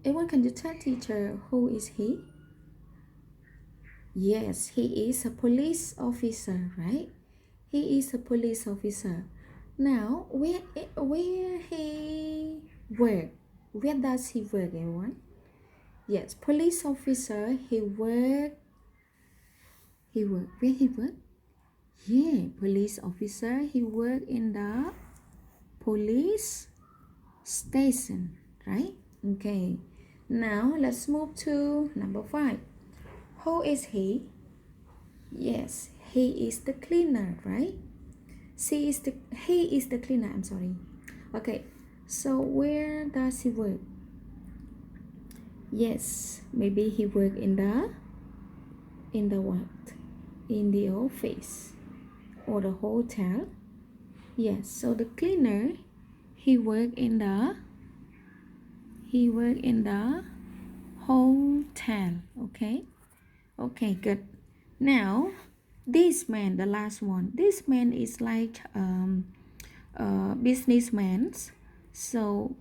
Everyone, can you tell teacher who is he? Yes, he is a police officer, right? He is a police officer. Now, where he work? Where does he work, everyone? Yes, police officer. He work. Where he work? Yeah, police officer. He work in the police station, right? Okay. Now let's move to number 5. Who is he? Yes, he is the cleaner, right? He is the cleaner. I'm sorry. Okay. So where does he work? Yes, maybe he work in the what? In the office or the hotel. Yes. So the cleaner, he work in the hotel. Okay. Okay, good. Now, this man, the last one, this man is like businessman. So,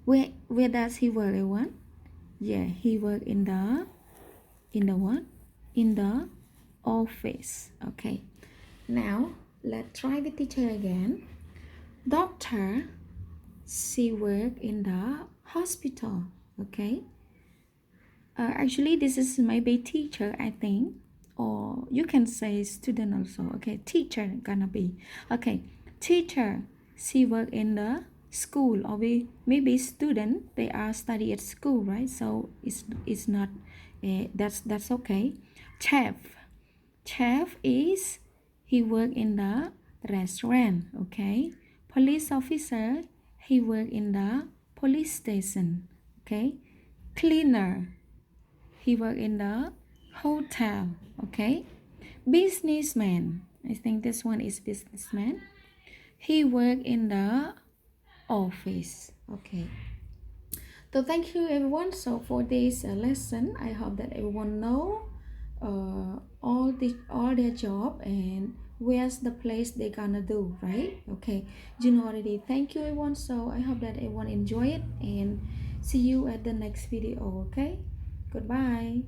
where does he work, everyone? Yeah, he work in the what? In the office. Okay. Now, let's try the teacher again. Doctor, she work in the hospital. Okay. Actually, this is maybe teacher, I think, or you can say student also. Okay, teacher gonna be. Okay, teacher, she work in the school, or maybe student, they are study at school, right? So it's not that's okay. Chef is he work in the restaurant. Okay, police officer, he work in the police station. Okay, cleaner, he worked in the hotel. Okay. Businessman. I think this one is businessman. He worked in the office. Okay. So thank you everyone. So for this lesson, I hope that everyone know all their job and where's the place they gonna do, right? Okay. You know already. Thank you everyone. So I hope that everyone enjoy it and see you at the next video. Okay. Goodbye.